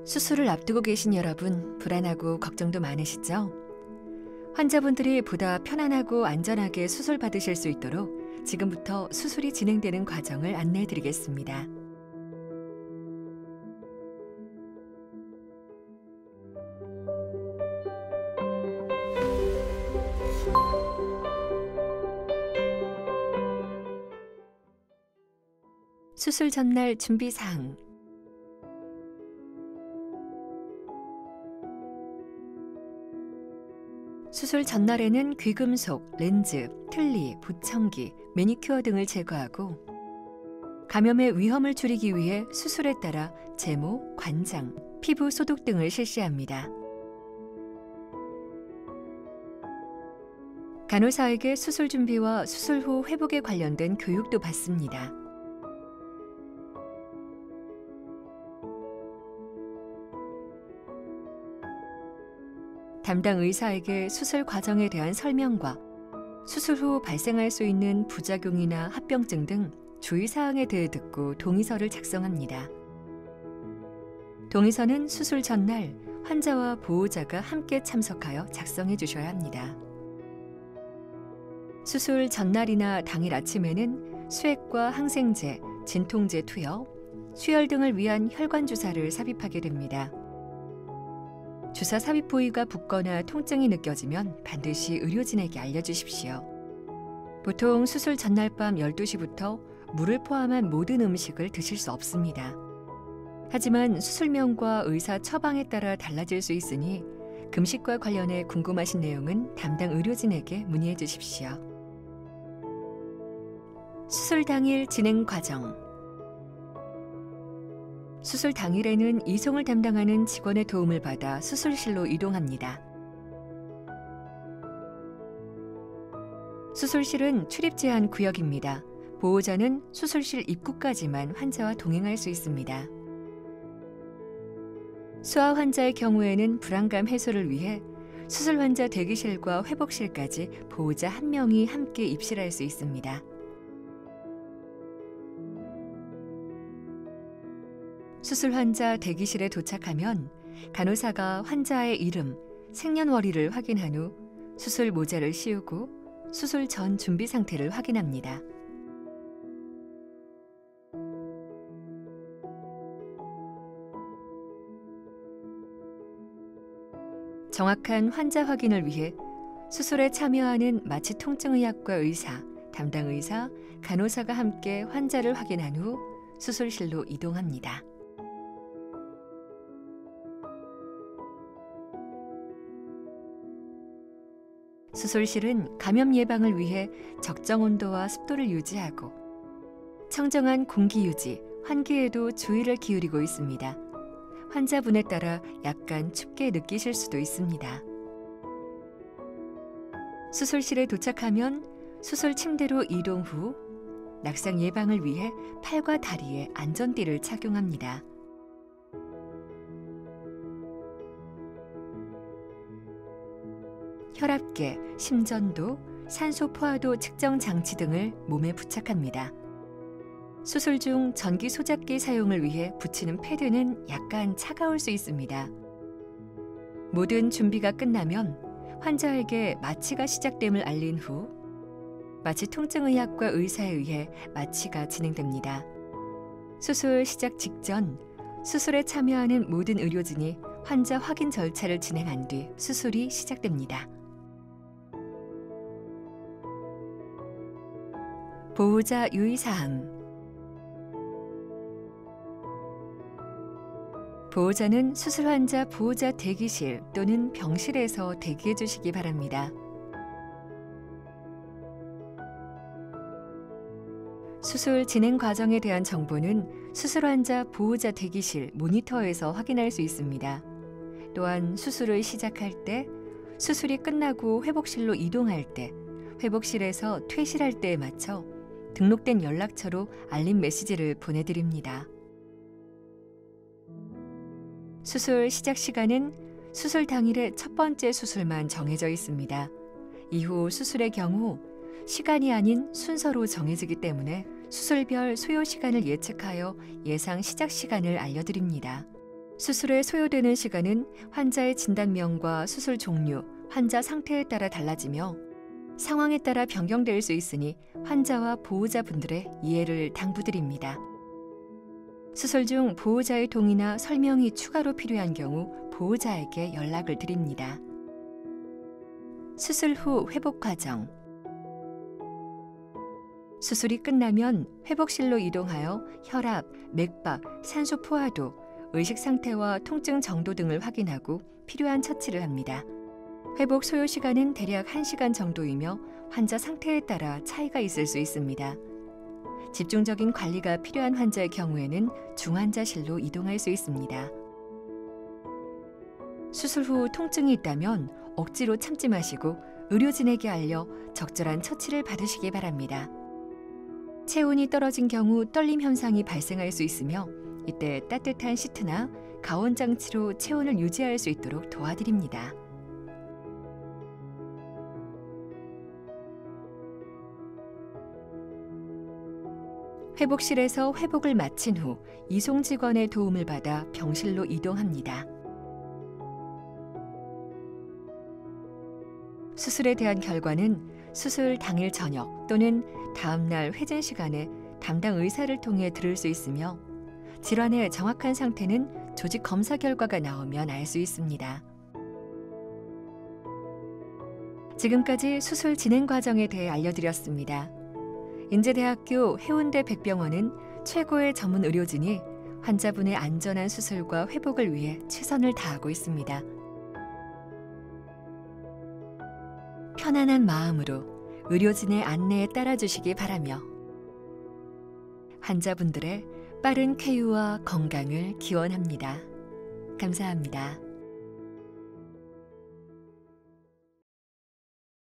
수술을 앞두고 계신 여러분, 불안하고 걱정도 많으시죠? 환자분들이 보다 편안하고 안전하게 수술 받으실 수 있도록 지금부터 수술이 진행되는 과정을 안내해 드리겠습니다. 수술 전날 준비 사항. 수술 전날에는 귀금속, 렌즈, 틀니, 보청기, 매니큐어 등을 제거하고 감염의 위험을 줄이기 위해 수술에 따라 제모, 관장, 피부 소독 등을 실시합니다. 간호사에게 수술 준비와 수술 후 회복에 관련된 교육도 받습니다. 담당 의사에게 수술 과정에 대한 설명과 수술 후 발생할 수 있는 부작용이나 합병증 등 주의사항에 대해 듣고 동의서를 작성합니다. 동의서는 수술 전날 환자와 보호자가 함께 참석하여 작성해 주셔야 합니다. 수술 전날이나 당일 아침에는 수액과 항생제, 진통제 투여, 수혈 등을 위한 혈관 주사를 삽입하게 됩니다. 주사 삽입 부위가 붓거나 통증이 느껴지면 반드시 의료진에게 알려주십시오. 보통 수술 전날 밤 12시부터 물을 포함한 모든 음식을 드실 수 없습니다. 하지만 수술명과 의사 처방에 따라 달라질 수 있으니 금식과 관련해 궁금하신 내용은 담당 의료진에게 문의해 주십시오. 수술 당일 진행 과정. 수술 당일에는 이송을 담당하는 직원의 도움을 받아 수술실로 이동합니다. 수술실은 출입 제한 구역입니다. 보호자는 수술실 입구까지만 환자와 동행할 수 있습니다. 수아 환자의 경우에는 불안감 해소를 위해 수술 환자 대기실과 회복실까지 보호자 1명이 함께 입실할 수 있습니다. 수술 환자 대기실에 도착하면 간호사가 환자의 이름, 생년월일을 확인한 후 수술 모자를 씌우고 수술 전 준비 상태를 확인합니다. 정확한 환자 확인을 위해 수술에 참여하는 마취통증의학과 의사, 담당 의사, 간호사가 함께 환자를 확인한 후 수술실로 이동합니다. 수술실은 감염 예방을 위해 적정 온도와 습도를 유지하고 청정한 공기 유지, 환기에도 주의를 기울이고 있습니다. 환자분에 따라 약간 춥게 느끼실 수도 있습니다. 수술실에 도착하면 수술 침대로 이동 후 낙상 예방을 위해 팔과 다리에 안전띠를 착용합니다. 혈압계, 심전도, 산소 포화도 측정 장치 등을 몸에 부착합니다. 수술 중 전기 소잡기 사용을 위해 붙이는 패드는 약간 차가울 수 있습니다. 모든 준비가 끝나면 환자에게 마취가 시작됨을 알린 후 마취통증의학과 의사에 의해 마취가 진행됩니다. 수술 시작 직전 수술에 참여하는 모든 의료진이 환자 확인 절차를 진행한 뒤 수술이 시작됩니다. 보호자 유의사항. 보호자는 수술 환자 보호자 대기실 또는 병실에서 대기해 주시기 바랍니다. 수술 진행 과정에 대한 정보는 수술 환자 보호자 대기실 모니터에서 확인할 수 있습니다. 또한 수술을 시작할 때, 수술이 끝나고 회복실로 이동할 때, 회복실에서 퇴실할 때에 맞춰 등록된 연락처로 알림 메시지를 보내드립니다. 수술 시작 시간은 수술 당일의 첫 번째 수술만 정해져 있습니다. 이후 수술의 경우 시간이 아닌 순서로 정해지기 때문에 수술별 소요 시간을 예측하여 예상 시작 시간을 알려드립니다. 수술에 소요되는 시간은 환자의 진단명과 수술 종류, 환자 상태에 따라 달라지며 상황에 따라 변경될 수 있으니 환자와 보호자분들의 이해를 당부드립니다. 수술 중 보호자의 동의나 설명이 추가로 필요한 경우 보호자에게 연락을 드립니다. 수술 후 회복 과정. 수술이 끝나면 회복실로 이동하여 혈압, 맥박, 산소 포화도, 의식 상태와 통증 정도 등을 확인하고 필요한 처치를 합니다. 회복 소요 시간은 대략 1시간 정도이며 환자 상태에 따라 차이가 있을 수 있습니다. 집중적인 관리가 필요한 환자의 경우에는 중환자실로 이동할 수 있습니다. 수술 후 통증이 있다면 억지로 참지 마시고 의료진에게 알려 적절한 처치를 받으시기 바랍니다. 체온이 떨어진 경우 떨림 현상이 발생할 수 있으며 이때 따뜻한 시트나 가온 장치로 체온을 유지할 수 있도록 도와드립니다. 회복실에서 회복을 마친 후 이송 직원의 도움을 받아 병실로 이동합니다. 수술에 대한 결과는 수술 당일 저녁 또는 다음 날 회진 시간에 담당 의사를 통해 들을 수 있으며 질환의 정확한 상태는 조직 검사 결과가 나오면 알 수 있습니다. 지금까지 수술 진행 과정에 대해 알려드렸습니다. 인제대학교 해운대 백병원은 최고의 전문 의료진이 환자분의 안전한 수술과 회복을 위해 최선을 다하고 있습니다. 편안한 마음으로 의료진의 안내에 따라주시기 바라며 환자분들의 빠른 쾌유와 건강을 기원합니다. 감사합니다.